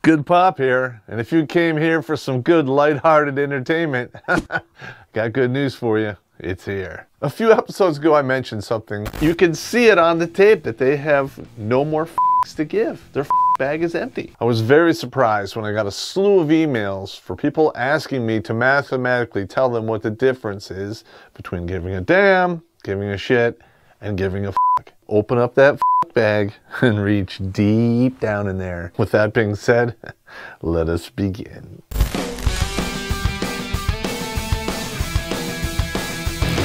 Good Pop here, and if you came here for some good lighthearted entertainment, got good news for you. It's here. A few episodes ago I mentioned something. You can see it on the tape that they have no more f***s to give. Their bag is empty. I was very surprised when I got a slew of emails for people asking me to mathematically tell them what the difference is between giving a damn, giving a shit, and giving a f***. Open up that bag and reach deep down in there. With that being said, let us begin.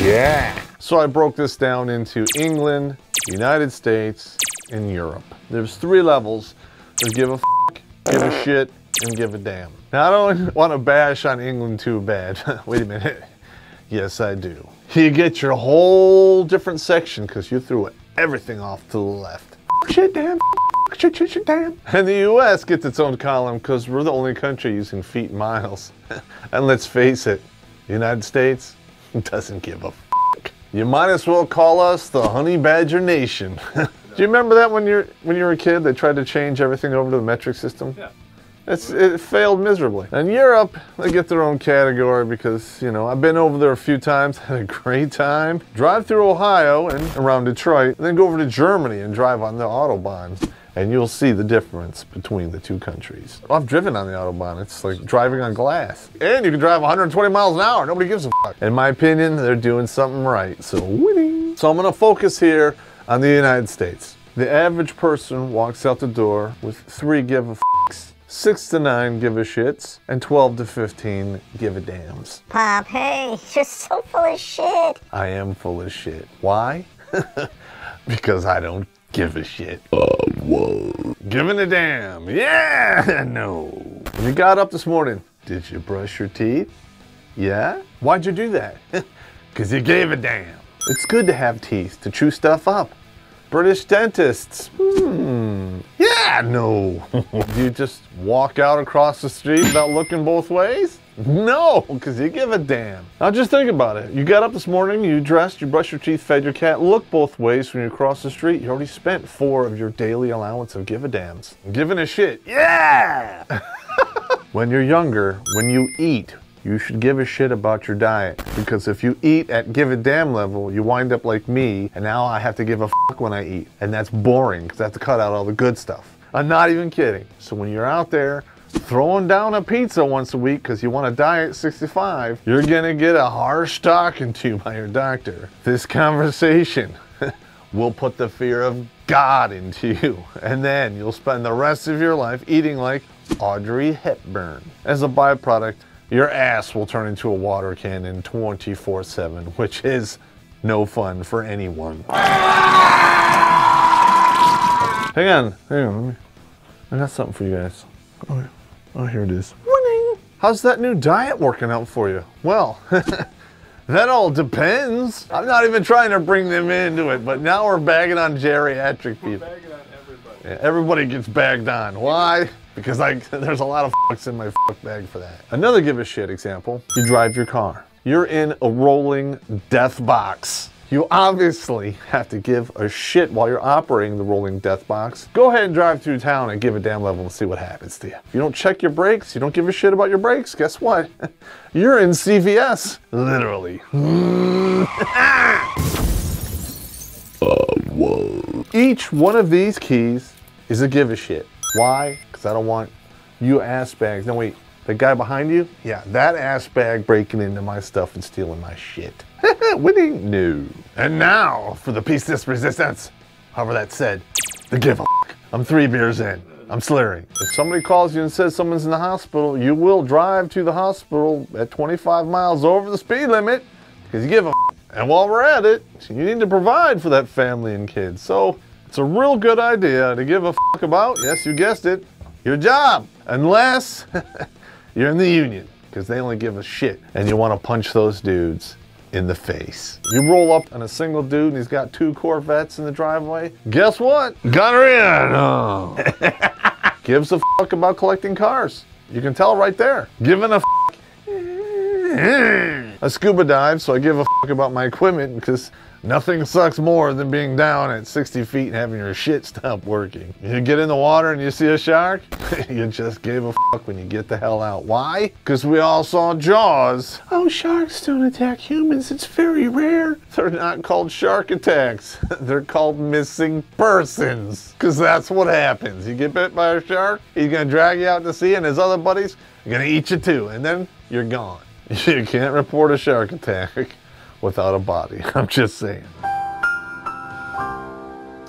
Yeah! So I broke this down into England, United States, and Europe. There's 3 levels. There's give a f***, give a shit, and give a damn. Now I don't want to bash on England too bad. Wait a minute. Yes, I do. You get your whole different section because you threw everything off to the left. Shit, damn. Shit, shit, shit, damn. And the US gets its own column because we're the only country using feet and miles. And let's face it, the United States doesn't give a f***. You might as well call us the Honey Badger Nation. Do you remember that when you were a kid, they tried to change everything over to the metric system? Yeah. It failed miserably. And Europe, they get their own category because, you know, I've been over there a few times, had a great time. Drive through Ohio and around Detroit, and then go over to Germany and drive on the Autobahn. And you'll see the difference between the two countries. Well, I've driven on the Autobahn. It's like driving on glass. And you can drive 120 miles an hour. Nobody gives a fuck. In my opinion, they're doing something right. So winning. So I'm going to focus here on the United States. The average person walks out the door with 3 give a fucks, 6 to 9 give a shits, and 12 to 15 give a dams. Pop, hey, you're so full of shit. I am full of shit. Why? Because I don't give a shit. Whoa. Giving a damn. Yeah, no. When you got up this morning, did you brush your teeth? Yeah? Why'd you do that? Because you gave a damn. It's good to have teeth, to chew stuff up. British dentists. Yeah, no. Do you just walk out across the street without looking both ways? No, because you give a damn. Now just think about it. You got up this morning, you dressed, you brushed your teeth, fed your cat, look both ways when you cross the street. You already spent 4 of your daily allowance of give a dams. Giving a shit. Yeah! When you're younger, when you eat, you should give a shit about your diet, because if you eat at give a damn level, you wind up like me, and now I have to give a fuck when I eat. And that's boring, because I have to cut out all the good stuff. I'm not even kidding. So when you're out there throwing down a pizza once a week because you want to diet at 65, you're gonna get a harsh talking to by your doctor. This conversation will put the fear of God into you, and then you'll spend the rest of your life eating like Audrey Hepburn. As a byproduct, your ass will turn into a water cannon 24/7, which is no fun for anyone. Hang on. I got something for you guys. Oh, here it is. Winning! How's that new diet working out for you? Well, that all depends. I'm not even trying to bring them into it, but now we're bagging on geriatric people. We're bagging on everybody. Yeah, everybody gets bagged on. Why? Because there's a lot of fucks in my fuck bag for that. Another give a shit example. You drive your car. You're in a rolling death box. You obviously have to give a shit while you're operating the rolling death box. Go ahead and drive through town and give a damn level and see what happens to you. If you don't check your brakes, you don't give a shit about your brakes, guess what? You're in CVS. Literally. Whoa. Each one of these keys is a give a shit. Why? Because I don't want you ass bags. No, wait, the guy behind you? Yeah, that ass bag breaking into my stuff and stealing my shit. Winning? No. And now for the piece de resistance. However that's said, the give a fuck. I'm 3 beers in. I'm slurring. If somebody calls you and says someone's in the hospital, you will drive to the hospital at 25 miles over the speed limit because you give a fuck. And while we're at it, you need to provide for that family and kids. So it's a real good idea to give a fuck about, yes, you guessed it, your job. Unless you're in the union, because they only give a shit. And you want to punch those dudes in the face. You roll up on a single dude and he's got 2 Corvettes in the driveway. Guess what? Gonorrhea. No. Gives a fuck about collecting cars. You can tell right there. Giving a fuck. I scuba dive, so I give a fuck about my equipment because nothing sucks more than being down at 60 feet and having your shit stop working. You get in the water and you see a shark, you just gave a fuck when you get the hell out. Why? Because we all saw Jaws. Oh, sharks don't attack humans. It's very rare. They're not called shark attacks. They're called missing persons. Because that's what happens. You get bit by a shark, he's going to drag you out to sea, and his other buddies are going to eat you too. And then you're gone. You can't report a shark attack without a body. I'm just saying.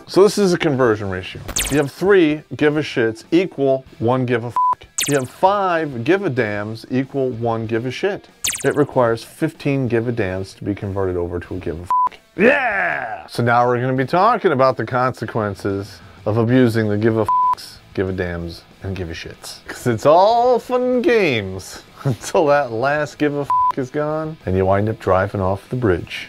So this is a conversion ratio. You have 3 give a shits equal 1 give a fuck. You have 5 give a dams equal 1 give a shit. It requires 15 give a dams to be converted over to a give a fuck. Yeah! So now we're going to be talking about the consequences of abusing the give a fucks, give a dams, and give a shits. Because it's all fun and games until that last give a fuck is gone and you wind up driving off the bridge.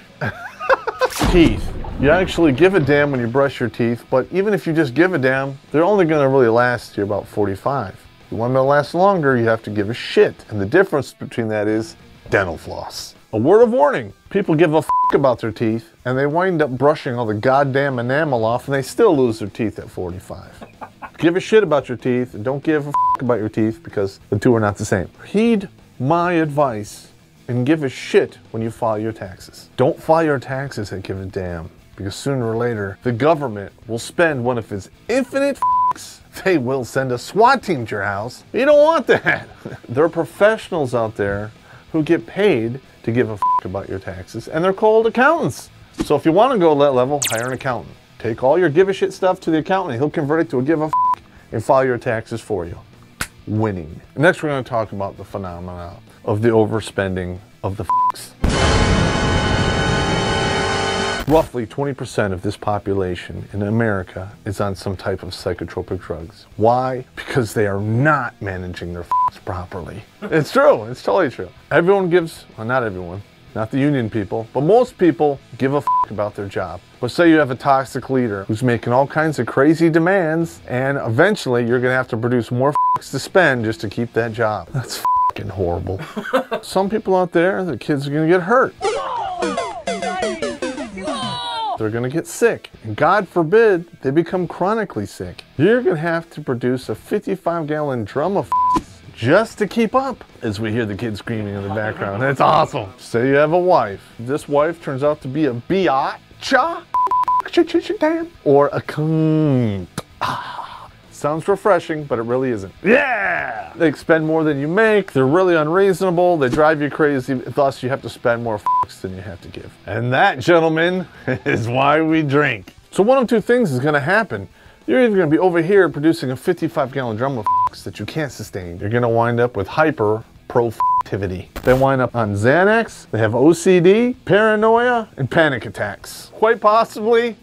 Teeth. You actually give a damn when you brush your teeth, but even if you just give a damn, they're only going to really last you about 45. If you want them to last longer, you have to give a shit. And the difference between that is dental floss. A word of warning, people give a fuck about their teeth and they wind up brushing all the goddamn enamel off and they still lose their teeth at 45. Give a shit about your teeth and don't give a fuck about your teeth because the two are not the same. Heed my advice and give a shit when you file your taxes. Don't file your taxes and give a damn, because sooner or later the government will spend one of its infinite fucks. They will send a SWAT team to your house. You don't want that. There are professionals out there who get paid to give a fuck about your taxes, and they're called accountants. So if you want to go to that level, hire an accountant. Take all your give a shit stuff to the accountant and he'll convert it to a give a fuck and file your taxes for you. Winning. Next we're going to talk about the phenomena of the overspending of the fucks. Roughly 20% of this population in America is on some type of psychotropic drugs. Why? Because they are not managing their fucks properly. It's true. It's totally true. Everyone gives, well, not everyone, not the union people, but most people give a fuck about their job. But say you have a toxic leader who's making all kinds of crazy demands, and eventually you're gonna have to produce more fucks to spend just to keep that job. That's fucking horrible. Some people out there, the kids are gonna get hurt. They're gonna get sick. And God forbid they become chronically sick. You're gonna have to produce a 55-gallon drum of just to keep up. As we hear the kids screaming in the background. It's awesome. Say you have a wife. This wife turns out to be a biatch, or a cunt. Sounds refreshing, but it really isn't. Yeah! They expend more than you make, they're really unreasonable, they drive you crazy, thus you have to spend more fucks than you have to give. And that, gentlemen, is why we drink. So one of two things is gonna happen. You're either gonna be over here producing a 55-gallon drum of fucks that you can't sustain. You're gonna wind up with hyper-productivity. They wind up on Xanax, they have OCD, paranoia, and panic attacks. Quite possibly,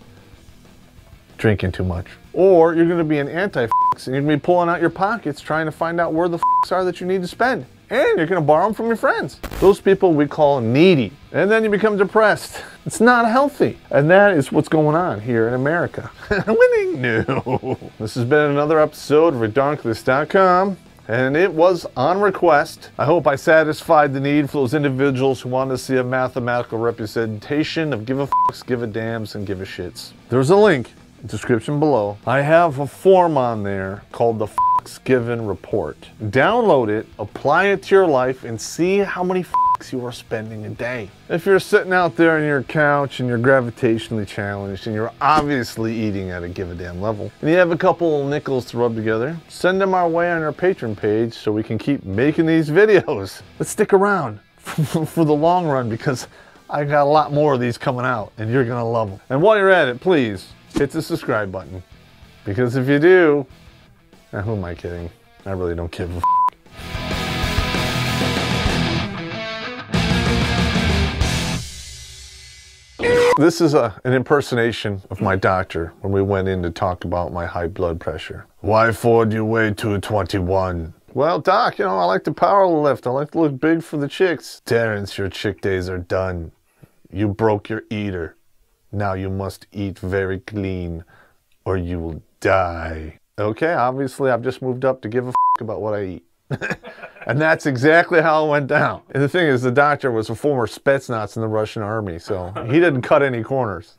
drinking too much. Or you're gonna be an anti-fucks and you're gonna be pulling out your pockets trying to find out where the fucks are that you need to spend. And you're gonna borrow them from your friends. Those people we call needy. And then you become depressed. It's not healthy. And that is what's going on here in America. Winning? No. This has been another episode of Redonkulous.com. And it was on request. I hope I satisfied the need for those individuals who want to see a mathematical representation of give a fucks, give a dams, and give a shits. There's a link. Description below. I have a form on there called the Fucks Given Report. Download it, apply it to your life, and see how many fucks you are spending a day. If you're sitting out there on your couch and you're gravitationally challenged and you're obviously eating at a give a damn level, and you have a couple nickels to rub together, send them our way on our Patreon page so we can keep making these videos. Let's stick around for the long run because I got a lot more of these coming out and you're gonna love them. And while you're at it, please hit the subscribe button, because if you do, who am I kidding? I really don't give a f. This is an impersonation of my doctor when we went in to talk about my high blood pressure. Why for do you weigh 221? Well, doc, you know, I like to power lift. I like to look big for the chicks. Terrence, your chick days are done. You broke your eater. Now you must eat very clean or you will die. Okay, obviously I've just moved up to give a f about what I eat. And that's exactly how it went down. And the thing is, the doctor was a former Spetsnaz in the Russian army, so he didn't cut any corners.